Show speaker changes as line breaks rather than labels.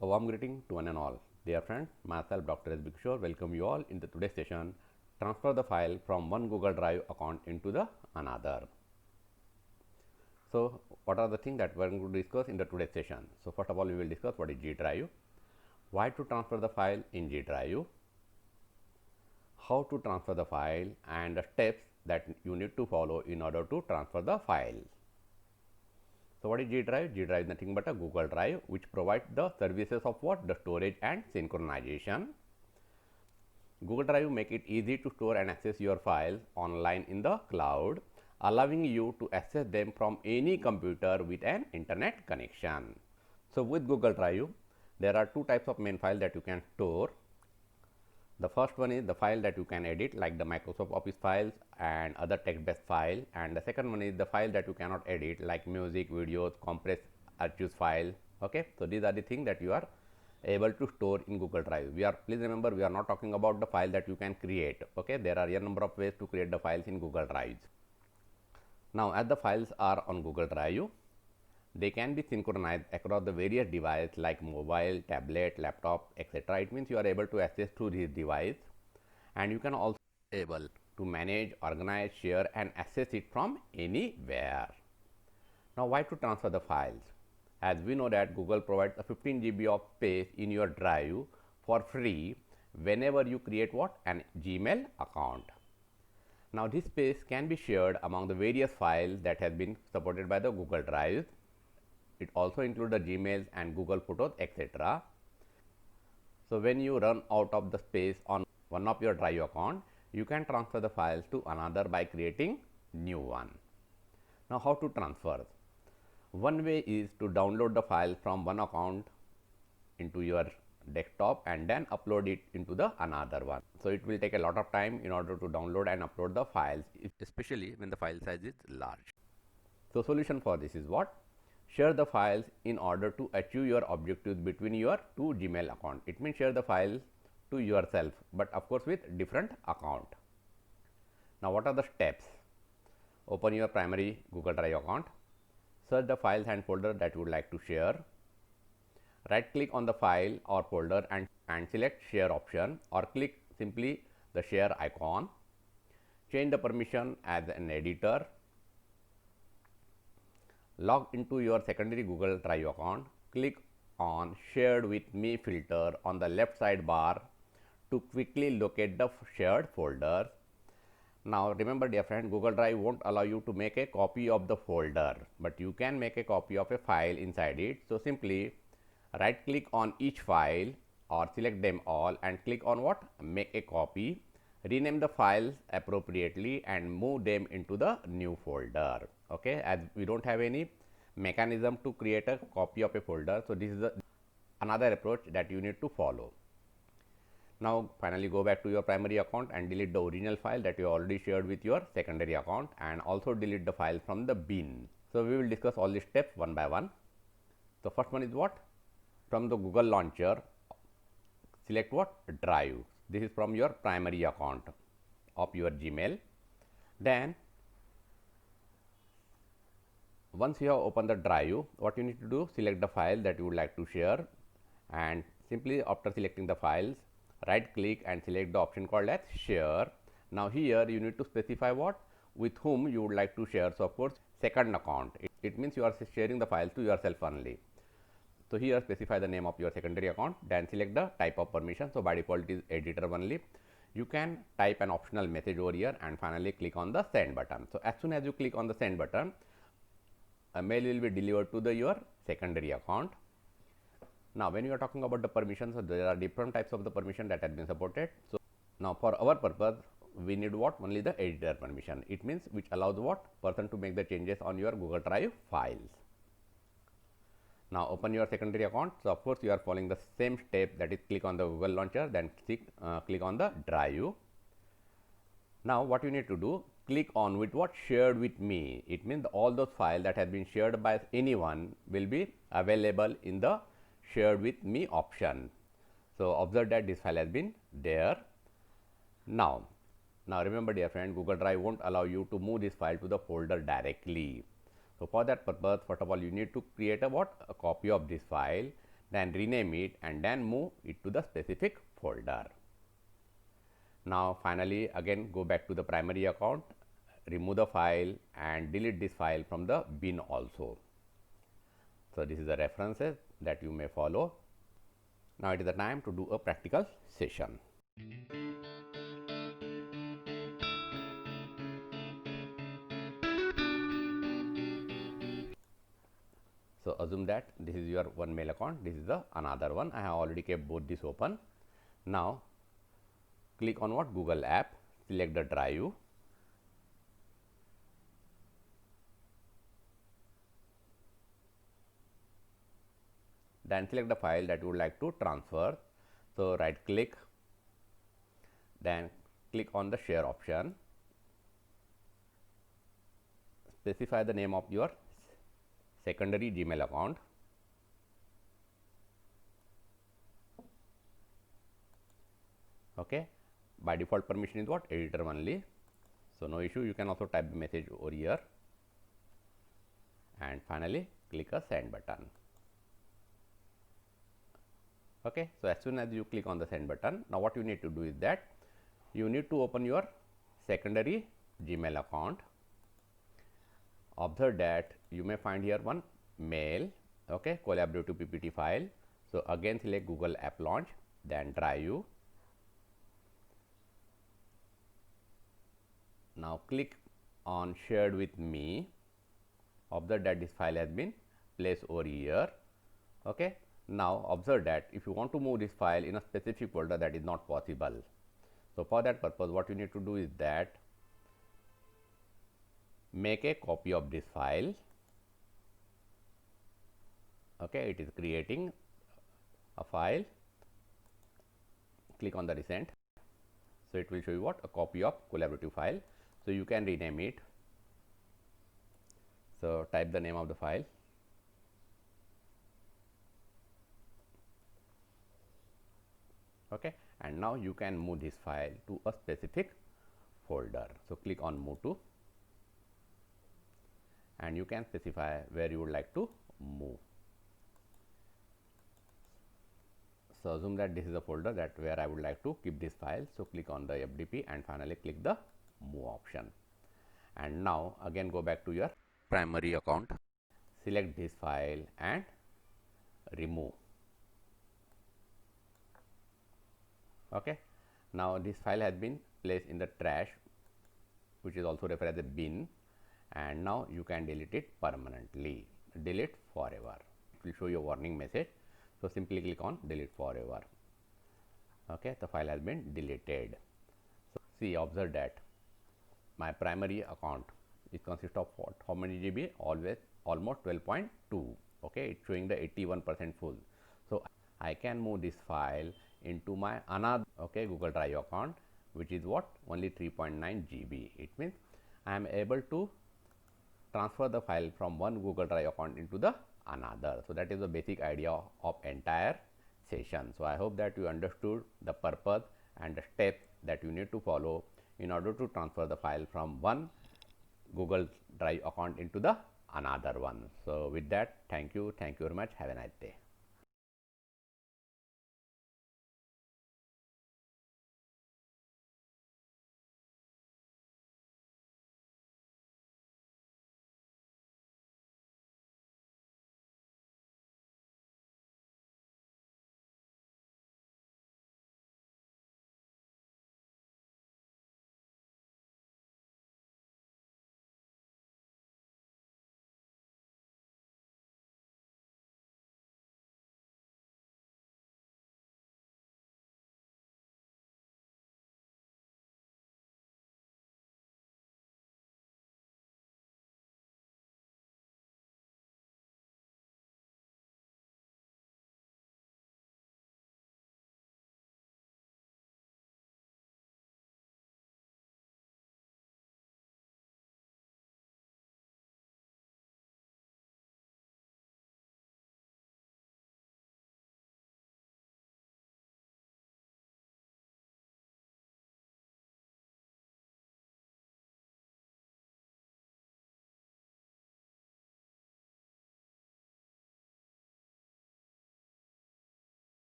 A warm greeting to one and all. Dear friends, myself Dr. S. B. Kishore welcome you all in the today's session. Transfer the file from one Google Drive account into the another. So, what are the things that we are going to discuss in the today's session? So, first of all, we will discuss what is G Drive, why to transfer the file in G Drive, how to transfer the file, and the steps that you need to follow in order to transfer the file. So, what is G Drive? G Drive is nothing but a Google Drive which provides the services of what? The storage and synchronization. Google Drive make it easy to store and access your files online in the cloud, allowing you to access them from any computer with an internet connection. So, with Google Drive, there are two types of main files that you can store. The first one is the file that you can edit, like the Microsoft Office files and other text-based file, and the second one is the file that you cannot edit, like music, videos, compressed archives file. Okay, so these are the things that you are able to store in Google Drive. Please remember, we are not talking about the file that you can create. Okay, there are a number of ways to create the files in Google Drive. Now, as the files are on Google Drive, they can be synchronized across the various devices like mobile, tablet, laptop, etc. It means you are able to access through this device, and you can also able to manage, organize, share and access it from anywhere. Now, why to transfer the files? As we know that Google provides a 15 GB of space in your drive for free whenever you create what? An Gmail account. Now, this space can be shared among the various files that has been supported by the Google Drive. It also includes the Gmails and Google Photos, etc. So, when you run out of the space on one of your Drive account, you can transfer the files to another by creating new one. Now, how to transfer? One way is to download the file from one account into your desktop and then upload it into the another one. So, it will take a lot of time in order to download and upload the files, especially when the file size is large. So, solution for this is what? Share the files in order to achieve your objectives between your two Gmail accounts. It means share the file to yourself, but of course with different account. Now, what are the steps? Open your primary Google Drive account, search the files and folder that you would like to share. Right click on the file or folder and select share option, or click simply the share icon. Change the permission as an editor. Log into your secondary Google Drive account. Click on shared with me filter on the left sidebar to quickly locate the shared folder. Now, remember dear friend, Google Drive won't allow you to make a copy of the folder, but you can make a copy of a file inside it. So, simply right click on each file or select them all and click on what? Make a copy. Rename the files appropriately and move them into the new folder. Okay, as we don't have any mechanism to create a copy of a folder, so this is another approach that you need to follow. Now, finally go back to your primary account and delete the original file that you already shared with your secondary account, and also delete the file from the bin. So, we will discuss all these steps one by one. So, first one is what? From the Google launcher, select what? Drive. This is from your primary account of your Gmail. Then, once you have opened the drive, what you need to do? Select the file that you would like to share, and simply after selecting the files, right click and select the option called as share. Now, here you need to specify what? With whom you would like to share. So, of course, second account. It means you are sharing the files to yourself only. So, here specify the name of your secondary account, then select the type of permission. So, by default it is editor only. You can type an optional message over here and finally click on the send button. So, as soon as you click on the send button, a mail will be delivered to your secondary account. Now, when you are talking about the permissions, so there are different types of the permission that has been supported. So, now for our purpose, we need what? Only the editor permission. It means which allows what? Person to make the changes on your Google Drive files. Now, open your secondary account. So, of course, you are following the same step, that is click on the Google launcher, then click on the drive. Now, what you need to do? Click on with what? Shared with me. It means all those files that have been shared by anyone will be available in the shared with me option. So, observe that this file has been there. Now remember dear friend, Google Drive won't allow you to move this file to the folder directly. So, for that purpose, first of all, you need to create a copy of this file. then rename it and then move it to the specific folder. Now finally again go back to the primary account, remove the file and delete this file from the bin also. So this is the references that you may follow. Now it is the time to do a practical session. So assume that this is your one mail account, this is the another one. I have already kept both this open. Now click on what? Google app, select the drive. Then select the file that you would like to transfer. So right click, then click on the share option, specify the name of your secondary Gmail account. Okay, by default permission is what? Editor only. So no issue, you can also type the message over here and finally click a send button. Okay, so as soon as you click on the send button, now what you need to do is that you need to open your secondary Gmail account. Observe that you may find here one mail, okay, collaborative PPT file. So again select Google App Launch, then Drive. Now click on shared with me. Observe that this file has been placed over here. Okay, now observe that if you want to move this file in a specific folder, that is not possible. So for that purpose, what you need to do is that make a copy of this file. Okay, it is creating a file. Click on the recent. So it will show you what? A copy of collaborative file. So you can rename it. So type the name of the file. Okay, and now you can move this file to a specific folder. So click on move to, and you can specify where you would like to move. So assume that this is a folder that where I would like to keep this file. So click on the FDP and finally click the move option. And now again go back to your primary account, select this file and remove. Okay, now this file has been placed in the trash, which is also referred as a bin, and now you can delete it permanently. Delete forever. It will show you a warning message. So simply click on delete forever. Okay, the file has been deleted. So see, observe that my primary account is consist of what? How many GB? Almost 12.2. Okay, it's showing the 81% full. So I can move this file into my another Google Drive account, which is what? Only 3.9 GB. It means I am able to transfer the file from one Google Drive account into the another. So that is the basic idea of entire session. So I hope that you understood the purpose and the steps that you need to follow in order to transfer the file from one Google Drive account into the another one. So with that, thank you very much. Have a nice day.